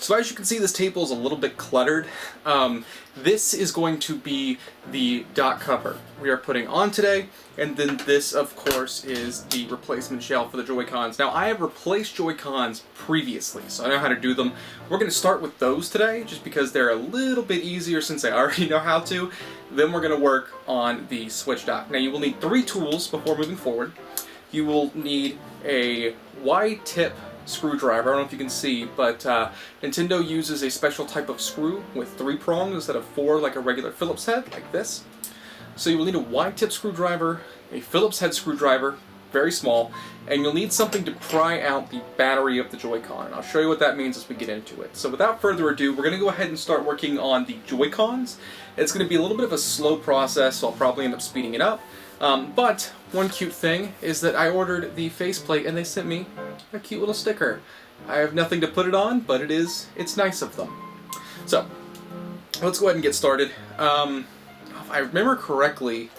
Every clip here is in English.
So as you can see, this table is a little bit cluttered. This is going to be the dot cover we are putting on today, and then this, of course, is the replacement shell for the Joy-Cons. Now, I have replaced Joy-Cons previously, so I know how to do them. We're going to start with those today, just because they're a little bit easier since I already know how to. Then we're going to work on the Switch dock. Now, you will need 3 tools before moving forward. You will need a Y-tip screwdriver. I don't know if you can see, but Nintendo uses a special type of screw with 3 prongs instead of 4 like a regular Phillips head, like this. So you will need a Y-tip screwdriver, a Phillips head screwdriver, very small, and you'll need something to pry out the battery of the Joy-Con, and I'll show you what that means as we get into it. So without further ado, we're going to go ahead and start working on the Joy-Cons. It's going to be a little bit of a slow process, so I'll probably end up speeding it up. But one cute thing is that I ordered the faceplate and they sent me a cute little sticker. I have nothing to put it on, but it's nice of them. So, let's go ahead and get started. If I remember correctly,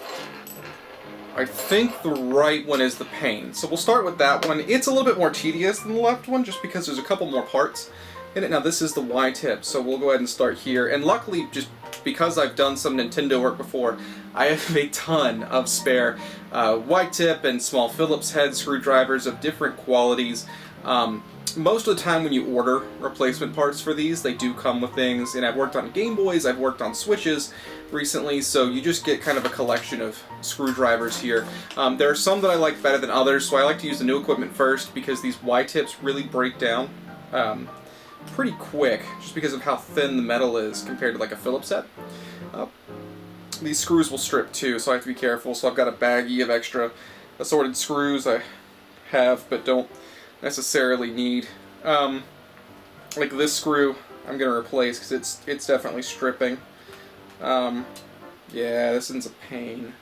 I think the right one is the pane. So we'll start with that one. It's a little bit more tedious than the left one, just because there's a couple more parts in it. Now this is the Y-tip, so we'll go ahead and start here. And luckily, just because I've done some Nintendo work before, I have a ton of spare Y-tip and small Phillips head screwdrivers of different qualities. Most of the time when you order replacement parts for these, they do come with things, and I've worked on Game Boys, I've worked on Switches recently, so you just get kind of a collection of screwdrivers here. There are some that I like better than others, so I like to use the new equipment first, because these Y-tips really break down pretty quick, just because of how thin the metal is compared to like a Phillips head. These screws will strip too, so I have to be careful. So I've got a baggie of extra assorted screws I have but don't necessarily need. Like this screw I'm going to replace because it's definitely stripping. Yeah, this one's a pain.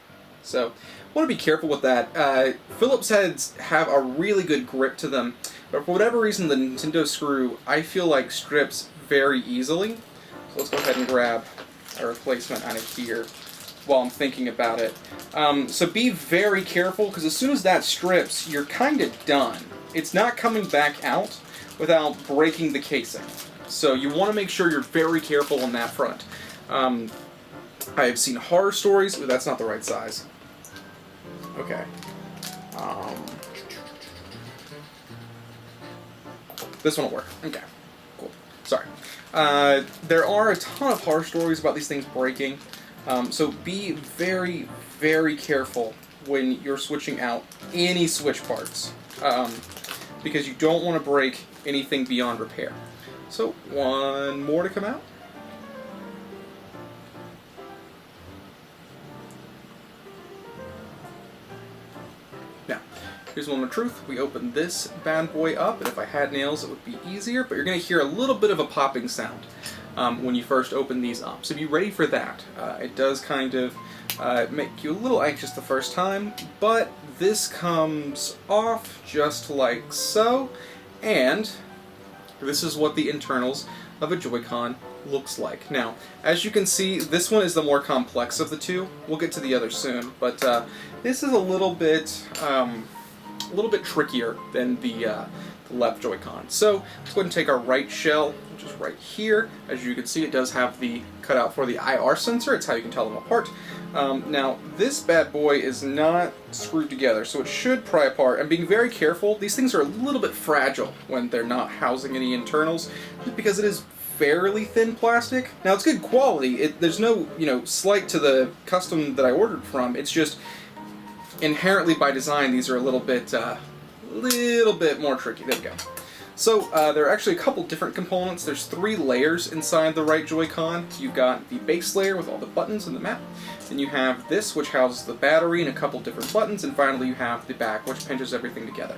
So I want to be careful with that. Phillips heads have a really good grip to them, but for whatever reason the Nintendo screw I feel like strips very easily. So let's go ahead and grab a replacement out of here while I'm thinking about it. So be very careful, because as soon as that strips, you're kind of done. It's not coming back out without breaking the casing. So you want to make sure you're very careful on that front. I have seen horror stories. Ooh, that's not the right size. Okay. This one will work. Okay. Cool. Sorry. There are a ton of horror stories about these things breaking. So be very, very careful when you're switching out any Switch parts, because you don't want to break anything beyond repair. So one more to come out. Now, here's the moment of truth. We open this bad boy up, and if I had nails it would be easier, but you're going to hear a little bit of a popping sound when you first open these up. So be ready for that. It does kind of make you a little anxious the first time, but this comes off just like so, and this is what the internals of a Joy-Con looks like. Now, as you can see, this one is the more complex of the two. We'll get to the other soon, but this is a little bit trickier than the left Joy-Con. So let's go ahead and take our right shell, which is right here. As you can see, it does have the cutout for the IR sensor. It's how you can tell them apart. Now, this bad boy is not screwed together, so it should pry apart. And being very careful, these things are a little bit fragile when they're not housing any internals, just because it is fairly thin plastic. Now, it's good quality. There's no, slight to the custom that I ordered from. It's just inherently by design, these are a little bit more tricky. There we go. So there are actually a couple different components. There's 3 layers inside the right Joy-Con. You've got the base layer with all the buttons and the map. Then you have this, which houses the battery and a couple different buttons. And finally you have the back, which pinches everything together.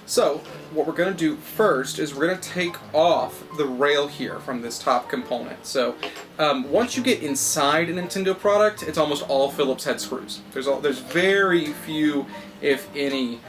So what we're going to do first is we're going to take off the rail here from this top component. So once you get inside a Nintendo product, it's almost all Phillips head screws. There's very few, if any,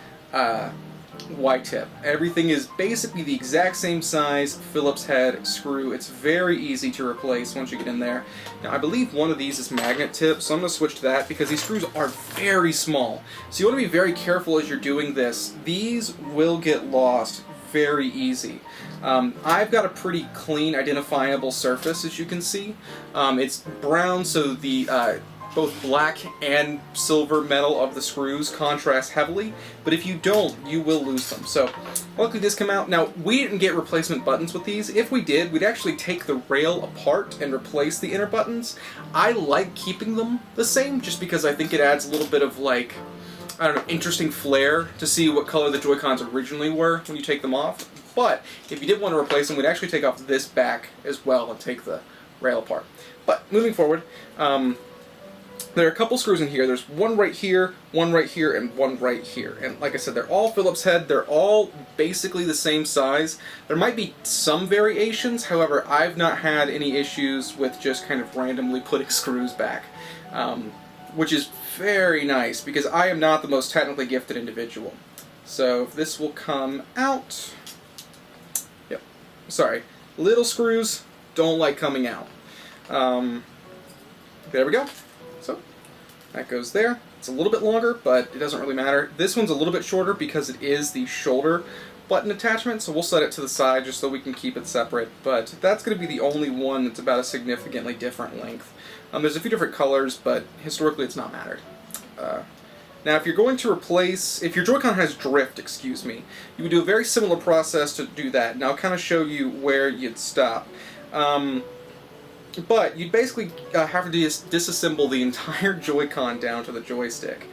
Y-tip. Everything is basically the exact same size Phillips head screw. It's very easy to replace once you get in there. Now, I believe one of these is magnet tip, so I'm going to switch to that because these screws are very small. So you want to be very careful as you're doing this. These will get lost very easy. I've got a pretty clean, identifiable surface, as you can see. It's brown, so the both black and silver metal of the screws contrast heavily, but if you don't, you will lose them. So luckily this came out. Now, we didn't get replacement buttons with these. If we did, we'd actually take the rail apart and replace the inner buttons. I like keeping them the same just because I think it adds a little bit of, like, I don't know, interesting flair to see what color the Joy-Cons originally were when you take them off. But if you did want to replace them, we'd actually take off this back as well and take the rail apart. But moving forward, there are a couple screws in here. There's one right here, and one right here. And like I said, they're all Phillips head. They're all basically the same size. There might be some variations. However, I've not had any issues with just kind of randomly putting screws back, which is very nice because I am not the most technically gifted individual. So this will come out. Yep. Sorry. Little screws don't like coming out. There we go. So that goes there. It's a little bit longer, but it doesn't really matter. This one's a little bit shorter because it is the shoulder button attachment, so we'll set it to the side just so we can keep it separate. But that's going to be the only one that's about a significantly different length. There's a few different colors, but historically it's not mattered. Now, if you're going to replace, if your Joy-Con has drift, excuse me, you would do a very similar process to do that. Now, I'll kind of show you where you'd stop. But you'd basically have to disassemble the entire Joy-Con down to the joystick,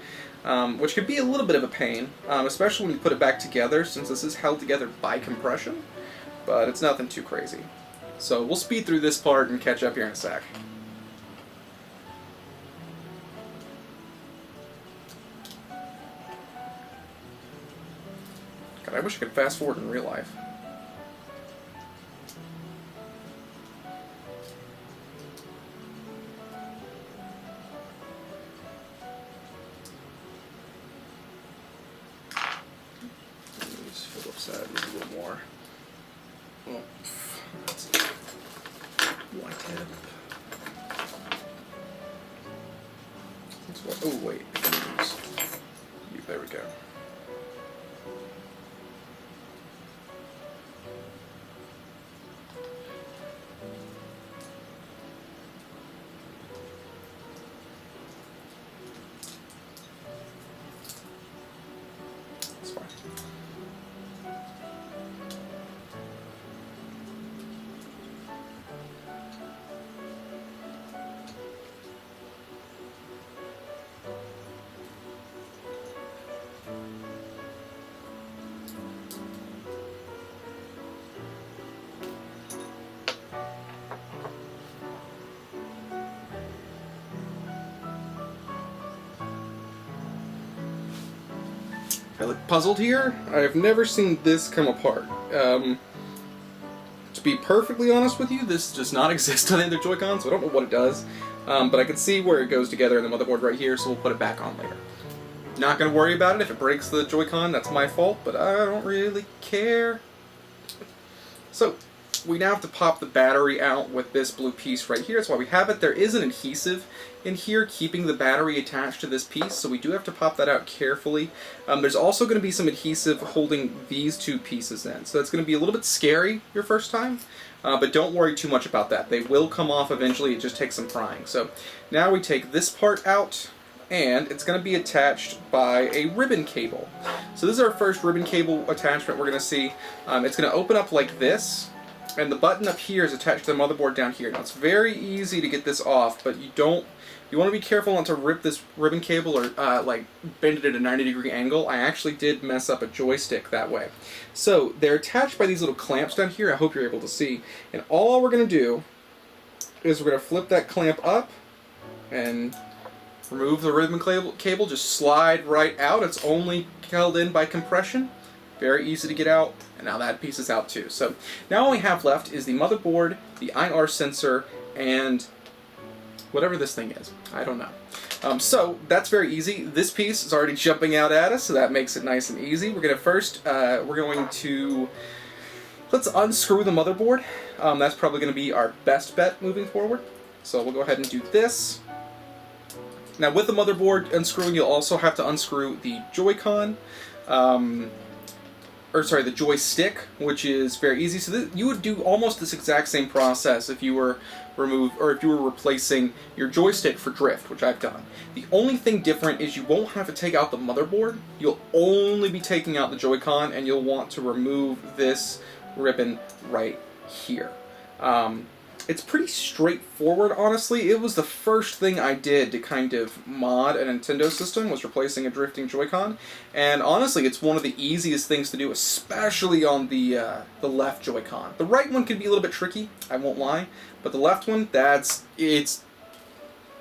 which could be a little bit of a pain, especially when you put it back together, since this is held together by compression, but it's nothing too crazy. So we'll speed through this part and catch up here in a sec. God, I wish I could fast forward in real life. Phillips head is a little more. Oh, that's white head. Oh wait, there we go. That's fine. I look puzzled here. I've never seen this come apart. To be perfectly honest with you, this does not exist on the other Joy-Con, so I don't know what it does. But I can see where it goes together in the motherboard right here, so we'll put it back on later. Not going to worry about it. If it breaks the Joy-Con, that's my fault, but I don't really care. So, we now have to pop the battery out with this blue piece right here. That's why we have it. There is an adhesive in here keeping the battery attached to this piece, so we do have to pop that out carefully. There's also going to be some adhesive holding these two pieces in, so that's going to be a little bit scary your first time, but don't worry too much about that. They will come off eventually. It just takes some prying. So now we take this part out, and it's going to be attached by a ribbon cable. So this is our first ribbon cable attachment we're going to see. It's going to open up like this, and the button up here is attached to the motherboard down here. Now it's very easy to get this off, but you want to be careful not to rip this ribbon cable or like bend it at a 90-degree angle. I actually did mess up a joystick that way. So they're attached by these little clamps down here. I hope you're able to see. And all we're going to do is we're going to flip that clamp up and remove the ribbon cable. Just slide right out. It's only held in by compression. Very easy to get out. And now that piece is out too. So now all we have left is the motherboard, the IR sensor, and whatever this thing is. I don't know. So that's very easy. This piece is already jumping out at us, so that makes it nice and easy. We're going to first, let's unscrew the motherboard. That's probably going to be our best bet moving forward. So we'll go ahead and do this. Now with the motherboard unscrewing, you'll also have to unscrew the Joy-Con. or sorry, the joystick, which is very easy. So you would do almost this exact same process if you were replacing your joystick for drift, which I've done. The only thing different is you won't have to take out the motherboard. You'll only be taking out the Joy-Con, and you'll want to remove this ribbon right here. It's pretty straightforward, honestly. It was the first thing I did to kind of mod a Nintendo system, was replacing a drifting Joy-Con. And honestly, it's one of the easiest things to do, especially on the left Joy-Con. The right one can be a little bit tricky, I won't lie. But the left one, it's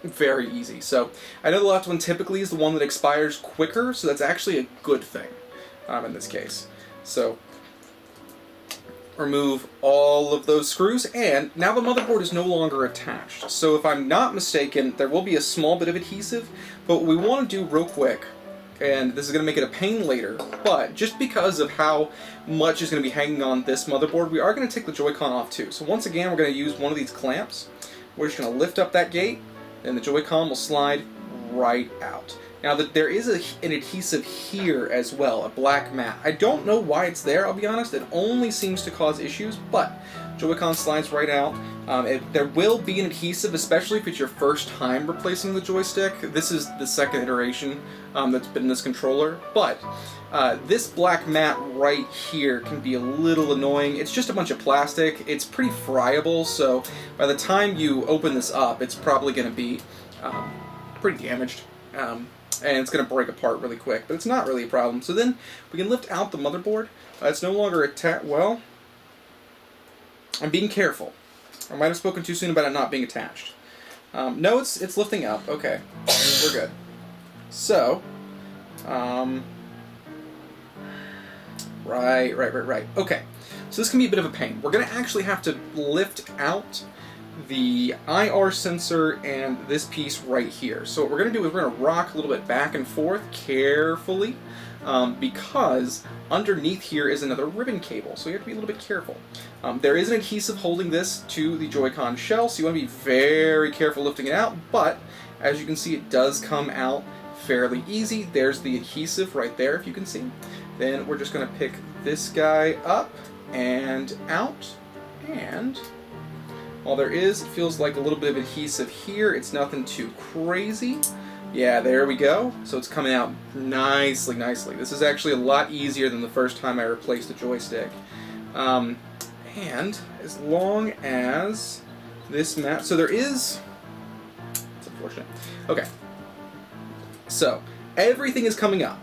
very easy. So I know the left one typically is the one that expires quicker, so that's actually a good thing in this case. So remove all of those screws, and now the motherboard is no longer attached. So if I'm not mistaken, there will be a small bit of adhesive, but what we want to do real quick, and this is going to make it a pain later, but just because of how much is going to be hanging on this motherboard, we are going to take the Joy-Con off too. So once again, we're going to use one of these clamps. We're just going to lift up that gate, and the Joy-Con will slide right out. Now, there is an adhesive here as well, a black mat. I don't know why it's there, I'll be honest. It only seems to cause issues, but Joy-Con slides right out. There will be an adhesive, especially if it's your first time replacing the joystick. This is the second iteration that's been in this controller, but this black mat right here can be a little annoying. It's just a bunch of plastic. It's pretty friable, so by the time you open this up, it's probably going to be pretty damaged. And it's going to break apart really quick, but it's not really a problem. So then we can lift out the motherboard. It's no longer attached. Well, I'm being careful. I might have spoken too soon about it not being attached. No, it's lifting up. Okay, we're good. So, right. Okay, so this can be a bit of a pain. We're going to actually have to lift out the IR sensor and this piece right here. So what we're going to do is we're going to rock a little bit back and forth carefully because underneath here is another ribbon cable, so you have to be a little bit careful. There is an adhesive holding this to the Joy-Con shell, so you want to be very careful lifting it out, but as you can see, it does come out fairly easy. There's the adhesive right there, if you can see. Then we're just going to pick this guy up and out, and while there is, it feels like a little bit of adhesive here. It's nothing too crazy. Yeah, there we go. So it's coming out nicely. This is actually a lot easier than the first time I replaced the joystick. And as long as this mat... So there is... It's unfortunate. Okay. So, everything is coming up.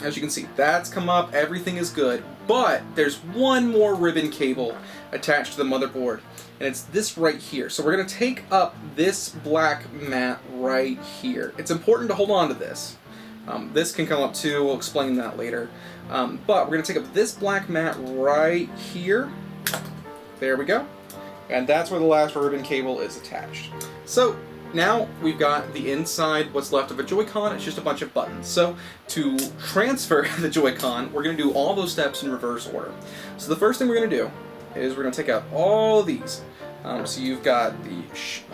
As you can see, that's come up. Everything is good. But there's one more ribbon cable attached to the motherboard, and it's this right here. So we're going to take up this black mat right here. It's important to hold on to this. This can come up too, we'll explain that later. But we're going to take up this black mat right here. There we go. And that's where the last ribbon cable is attached. So now we've got the inside, what's left of a Joy-Con. It's just a bunch of buttons. So to transfer the Joy-Con, we're going to do all those steps in reverse order. So the first thing we're going to do is we're going to take out all of these. So you've got the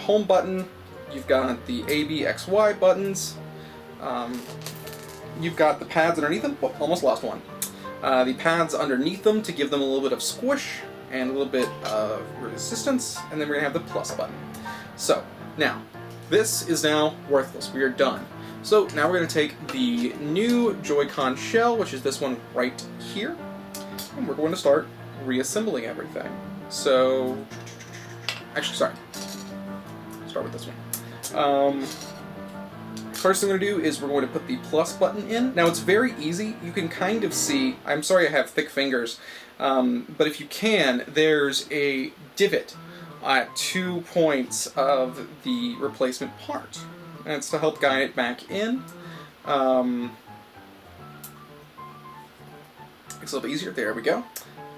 home button, you've got the A, B, X, Y buttons, you've got the pads underneath them. Whoop, almost lost one. The pads underneath them to give them a little bit of squish and a little bit of resistance, and then we're going to have the plus button. So now, this is now worthless. We are done. So now we're going to take the new Joy-Con shell, which is this one right here, and we're going to start reassembling everything. So, actually, sorry. Start with this one. First thing we're going to do is we're going to put the plus button in. Now it's very easy. You can kind of see, I'm sorry I have thick fingers, but if you can, there's a divot at 2 points of the replacement part. And it's to help guide it back in. It's a little bit easier. There we go.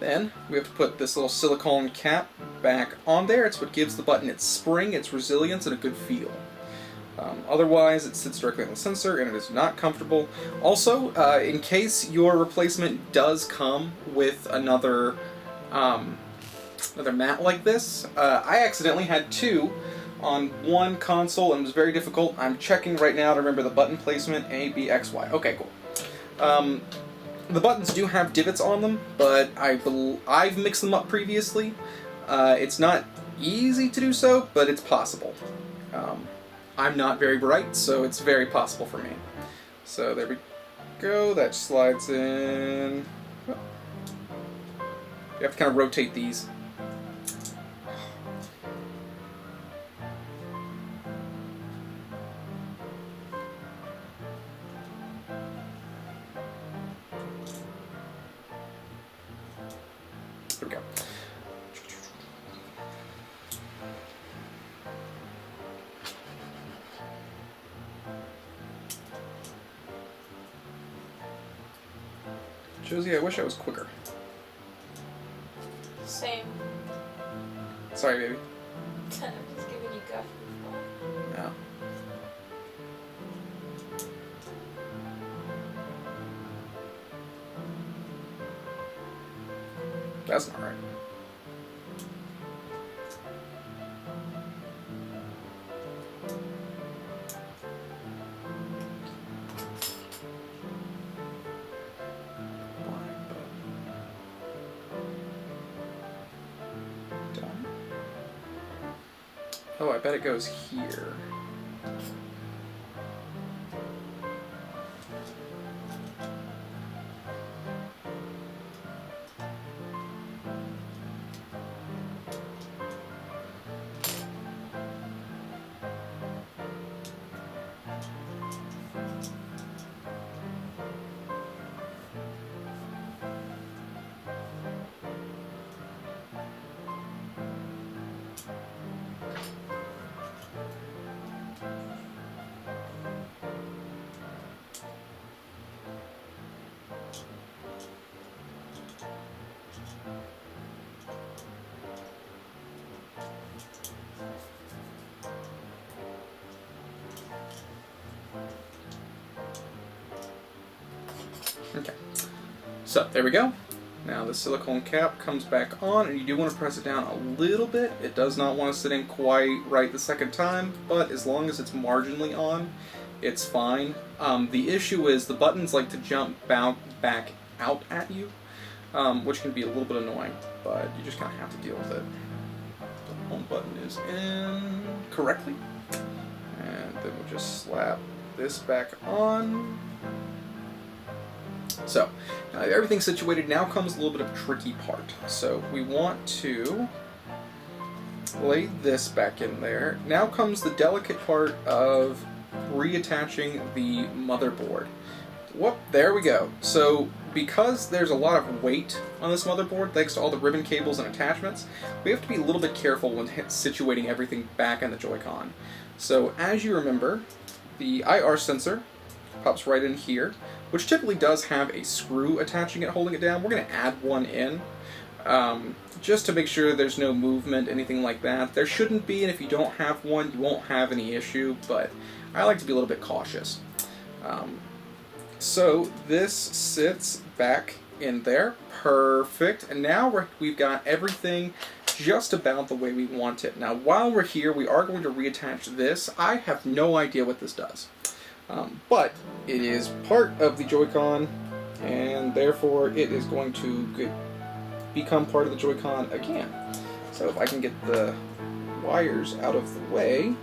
Then we have to put this little silicone cap back on there. It's what gives the button its spring, its resilience, and a good feel. Otherwise, it sits directly on the sensor and it is not comfortable. Also, in case your replacement does come with another mat like this, I accidentally had two on one console and it was very difficult. I'm checking right now to remember the button placement, A, B, X, Y. Okay, cool. The buttons do have divots on them, but I've mixed them up previously. It's not easy to do so, but it's possible. I'm not very bright, so it's very possible for me. So there we go. That slides in. You have to kind of rotate these. There we go. Josie, I wish I was quicker. Same. Sorry, baby. I'm just giving you guff. No. That's not right. Done. Oh, I bet it goes here. Okay, so there we go. Now the silicone cap comes back on, and you do want to press it down a little bit. It does not want to sit in quite right the second time, but as long as it's marginally on, it's fine. The issue is the buttons like to jump back out at you, which can be a little bit annoying, but you just kind of have to deal with it. The home button is in correctly, and then we'll just slap this back on. So, now everything's situated. Now comes a little bit of a tricky part. So we want to lay this back in there. Now comes the delicate part of reattaching the motherboard. Whoop, there we go. So because there's a lot of weight on this motherboard, thanks to all the ribbon cables and attachments, we have to be a little bit careful when situating everything back on the Joy-Con. So as you remember, the IR sensor pops right in here, which typically does have a screw attaching it, holding it down. We're going to add one in, just to make sure there's no movement, anything like that. There shouldn't be, and if you don't have one, you won't have any issue, but I like to be a little bit cautious. So this sits back in there, perfect, and now we've got everything just about the way we want it. Now while we're here, we are going to reattach this. I have no idea what this does. But it is part of the Joy-Con, and therefore it is going to become part of the Joy-Con again. So if I can get the wires out of the way,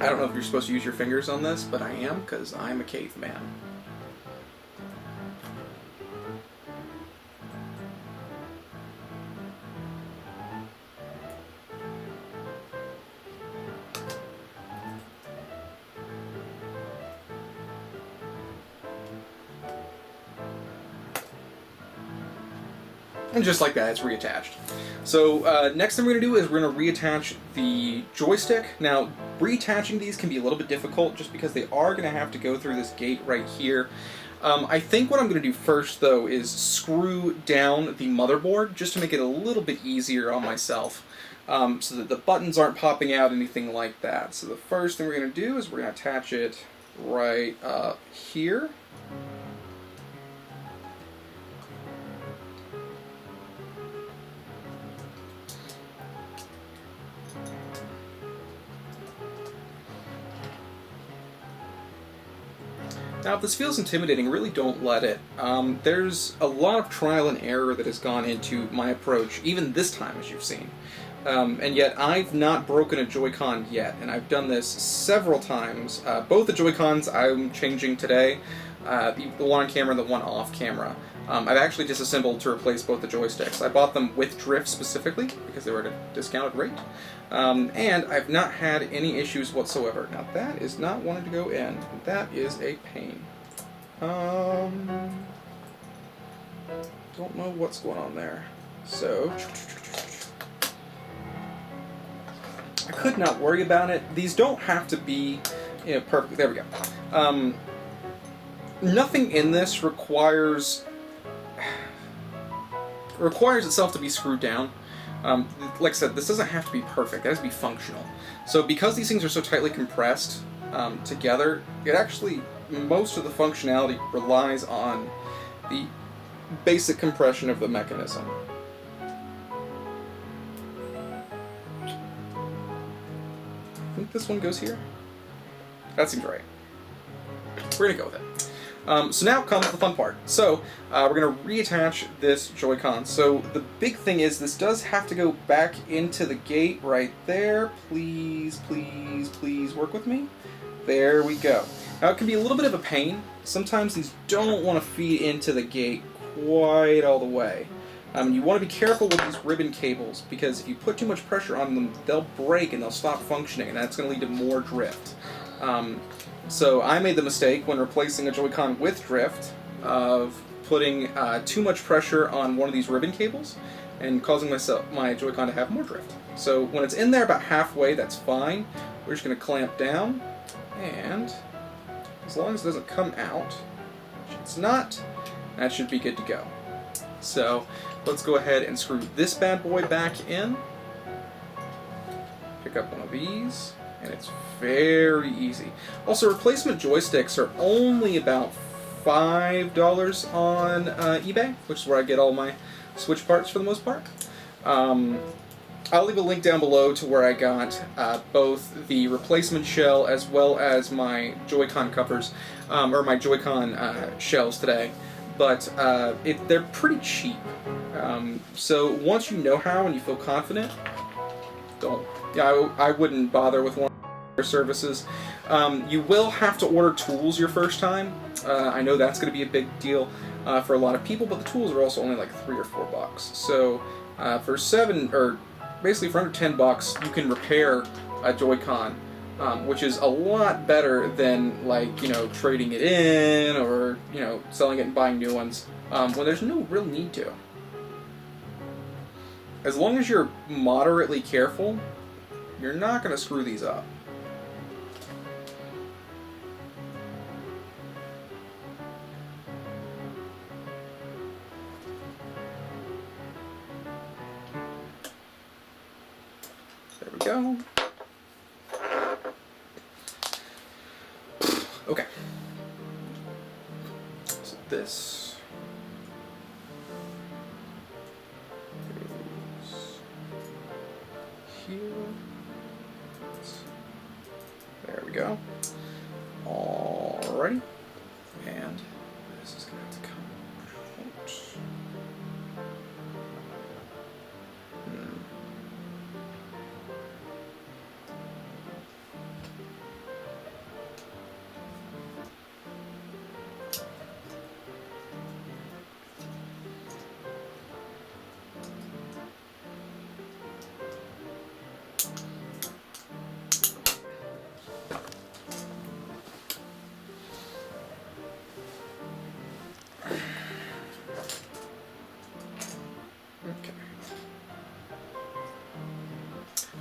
I don't know if you're supposed to use your fingers on this, but I am, because I'm a caveman. And just like that, it's reattached. So next thing we're going to do is we're going to reattach the joystick. Now, reattaching these can be a little bit difficult just because they are going to have to go through this gate right here. I think what I'm going to do first, though, is screw down the motherboard just to make it a little bit easier on myself, so that the buttons aren't popping out, anything like that. So the first thing we're going to do is we're going to attach it right up here. Now, if this feels intimidating, really don't let it. There's a lot of trial and error that has gone into my approach, even this time, as you've seen. And yet, I've not broken a Joy-Con yet, and I've done this several times. Both the Joy-Cons I'm changing today, the one on camera and the one off camera. I've actually disassembled to replace both the joysticks. I bought them with drift specifically, because they were at a discounted rate. And I've not had any issues whatsoever. Now that is not wanting to go in. That is a pain. Don't know what's going on there. So, I could not worry about it. These don't have to be, perfect. There we go. Nothing in this requires itself to be screwed down. Like I said, this doesn't have to be perfect. It has to be functional. So because these things are so tightly compressed together, it actually, most of the functionality relies on the basic compression of the mechanism. I think this one goes here. That seems right. We're gonna go with it. So now comes the fun part. So we're going to reattach this Joy-Con. So the big thing is this does have to go back into the gate right there. Please, please, please work with me. There we go. Now it can be a little bit of a pain. Sometimes these don't want to feed into the gate quite all the way. You want to be careful with these ribbon cables, because if you put too much pressure on them, they'll break and they'll stop functioning, and that's going to lead to more drift. So I made the mistake when replacing a Joy-Con with drift of putting too much pressure on one of these ribbon cables and causing my Joy-Con to have more drift. So when it's in there about halfway, that's fine. We're just going to clamp down, and as long as it doesn't come out, which it's not, that should be good to go. So let's go ahead and screw this bad boy back in. Pick up one of these. And it's very easy. Also, replacement joysticks are only about $5 on eBay, which is where I get all my Switch parts for the most part. I'll leave a link down below to where I got both the replacement shell as well as my Joy-Con covers, or my Joy-Con shells today. But they're pretty cheap. So once you know how and you feel confident, I wouldn't bother with one of their services. You will have to order tools your first time. I know that's going to be a big deal for a lot of people, but the tools are also only like $3 or $4. So for basically for under $10, you can repair a Joy-Con, which is a lot better than trading it in or selling it and buying new ones when there's no real need to. As long as you're moderately careful, you're not going to screw these up. There we go. Okay. So this goes here. There we go. Alrighty. And this is going to have to come out.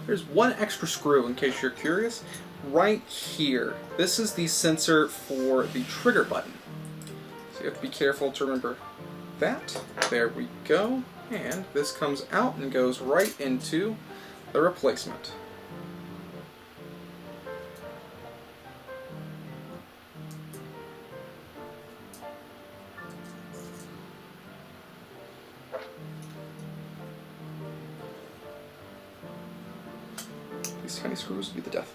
There's one extra screw, in case you're curious, right here. This is the sensor for the trigger button. So you have to be careful to remember that. There we go. And this comes out and goes right into the replacement. These tiny screws would be the death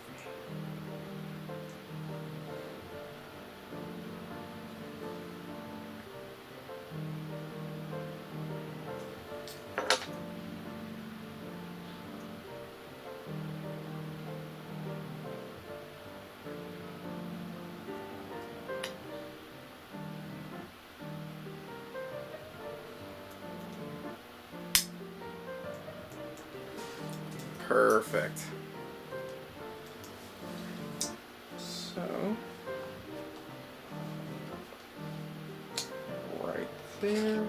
Perfect. So, right there.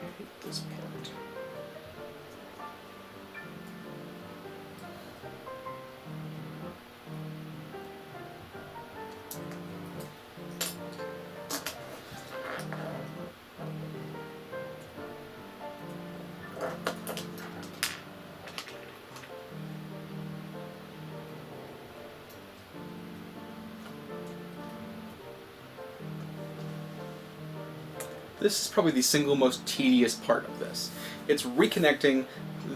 I hate this part. This is probably the single most tedious part of this. It's reconnecting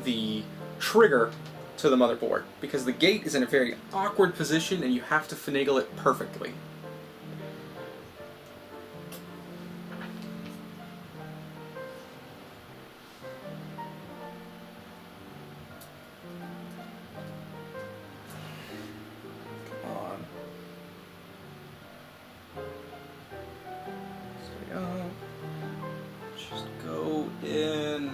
the trigger to the motherboard, because the gate is in a very awkward position and you have to finagle it perfectly. Come on. Stay up. Just go in.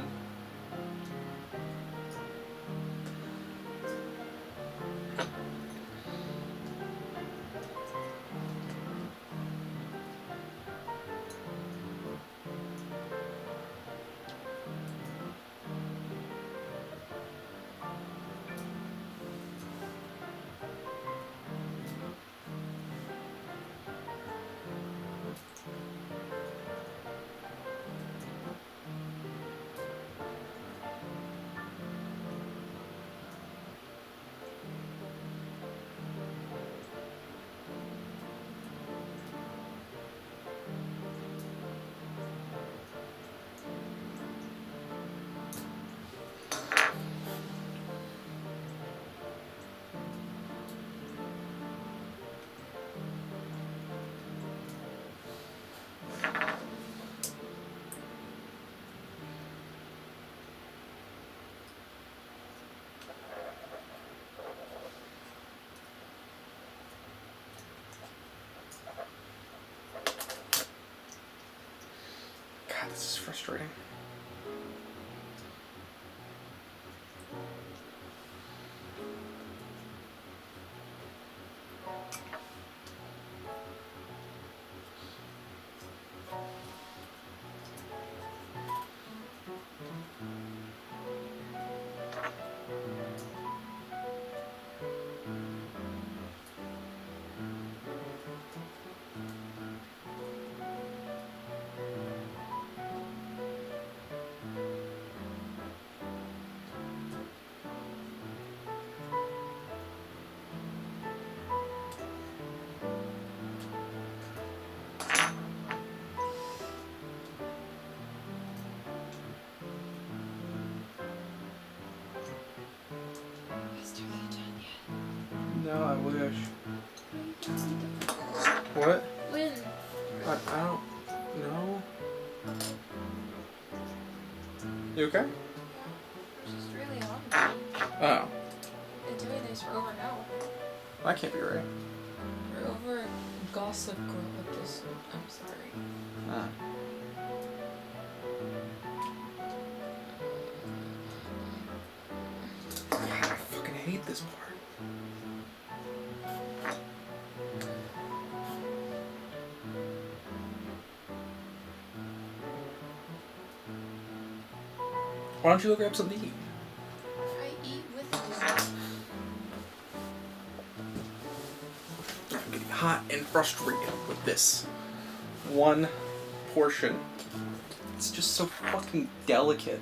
God, this is frustrating. No, I wish. What? When? I don't know. You okay? She's really on. Oh, Been doing this for over an hour. that can't be right. We're over Gossip Girl episode. I'm sorry. Ah. God, I fucking hate this part. Why don't you go grab something to eat? I eat with I'm getting hot and frustrated with this one portion. It's just so fucking delicate.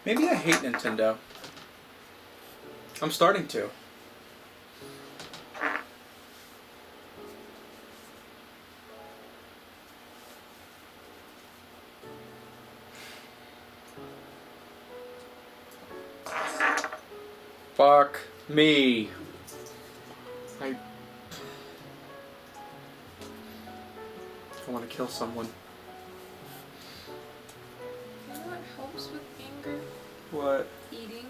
Maybe I hate Nintendo. I'm starting to. Fuck me. I want to kill someone. You know what helps with anger? What? Eating.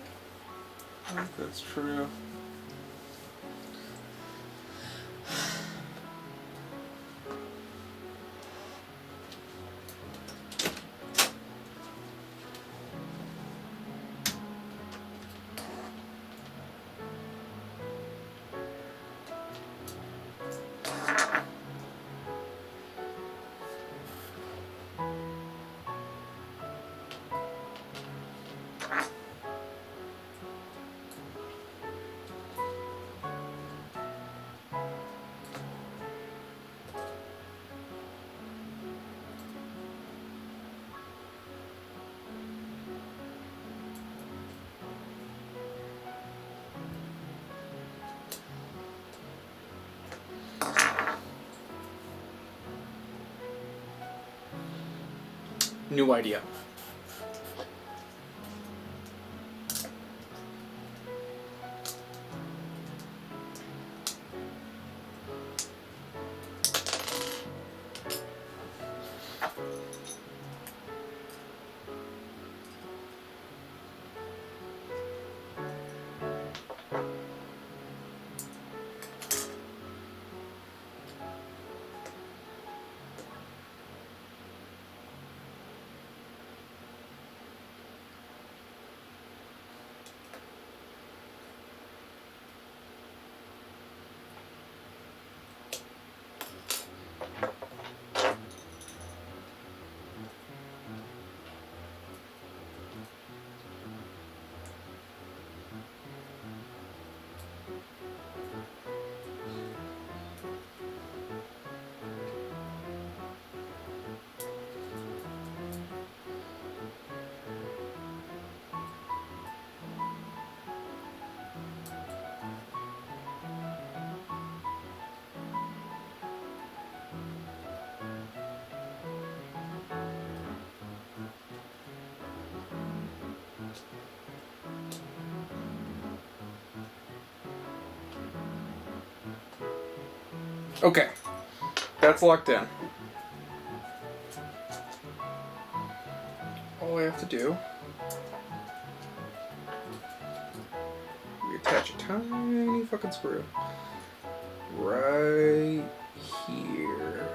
I think that's true. New idea. Okay, that's locked in. All I have to do, we attach a tiny fucking screw right here.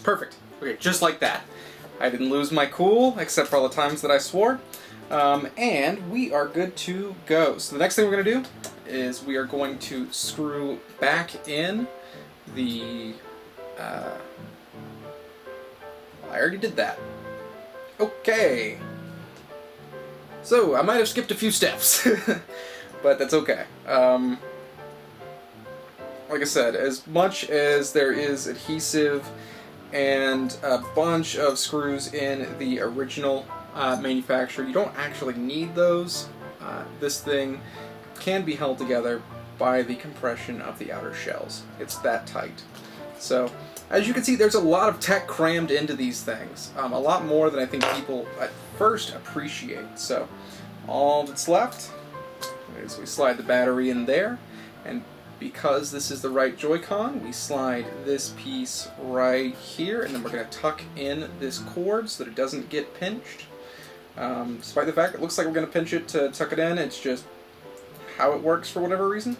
Perfect. Okay, just like that. I didn't lose my cool, except for all the times that I swore. And we are good to go. So the next thing we're going to do is we are going to screw back in the... I already did that. Okay. So, I might have skipped a few steps. But that's okay. Like I said, as much as there is adhesive and a bunch of screws in the original manufacturer, you don't actually need those. This thing can be held together by the compression of the outer shells. It's that tight. So, as you can see, there's a lot of tech crammed into these things. A lot more than I think people at first appreciate. So, all that's left is we slide the battery in there, and because this is the right Joy-Con, we slide this piece right here, and then we're going to tuck in this cord so that it doesn't get pinched. Despite the fact it looks like we're going to pinch it to tuck it in, it's just how it works for whatever reason.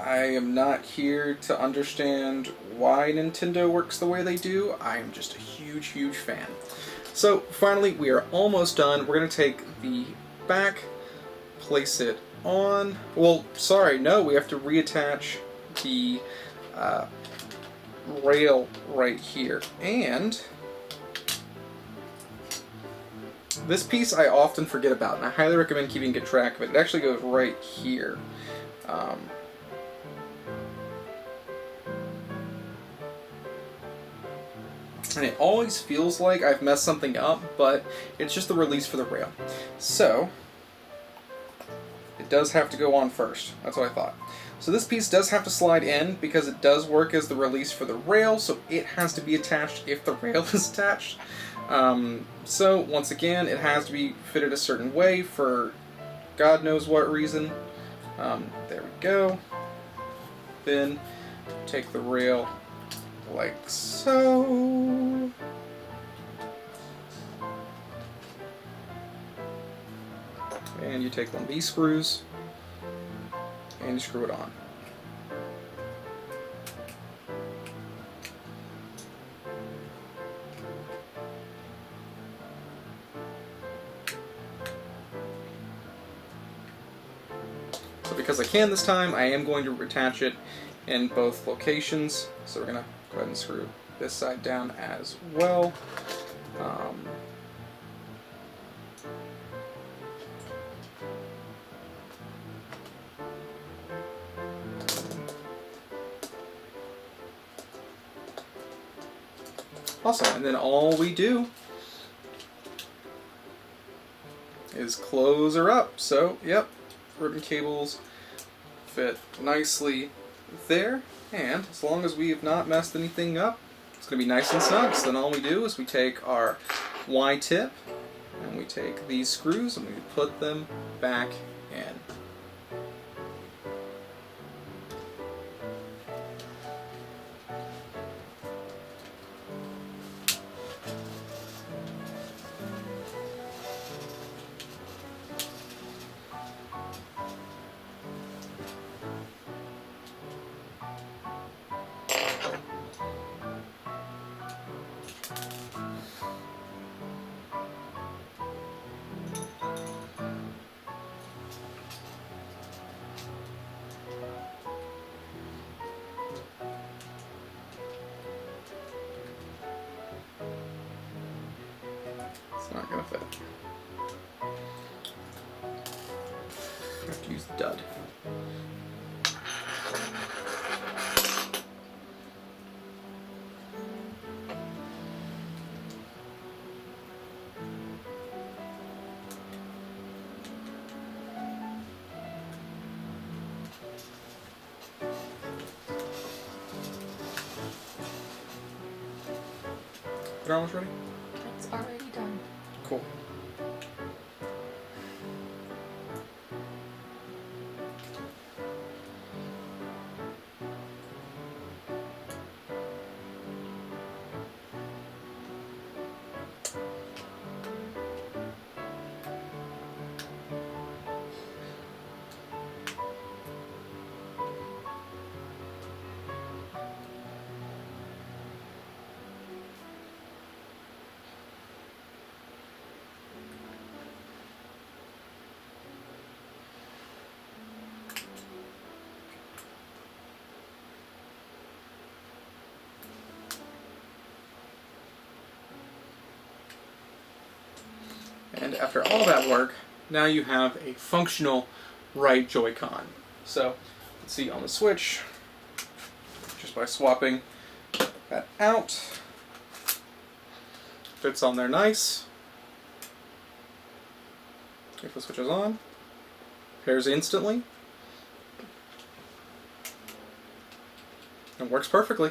I am not here to understand why Nintendo works the way they do. I am just a huge, huge fan. So finally, we are almost done. We're going to take the back, place it on. Well, sorry, no, we have to reattach the rail right here. And this piece I often forget about, and I highly recommend keeping good track of it. It actually goes right here. And it always feels like I've messed something up, but it's just the release for the rail. So, it does have to go on first. That's what I thought. So this piece does have to slide in because it does work as the release for the rail, so it has to be attached if the rail is attached. So, once again, it has to be fitted a certain way for God knows what reason. There we go. Then, take the rail like so. And you take one of these screws and you screw it on. So because I can this time, I am going to attach it in both locations. So we're going to go ahead and screw this side down as well. Awesome, and then all we do is close her up. So, yep, ribbon cables fit nicely there, and as long as we have not messed anything up, it's going to be nice and snug. So then all we do is we take our Y-tip, and we take these screws, and we put them back in. It's not going to fit. I have to use the dud. You're almost ready? It's already done. Cool. And after all that work, now you have a functional right Joy-Con. So, let's see on the Switch, just by swapping that out, fits on there nice. If the switch is on, pairs instantly. It works perfectly.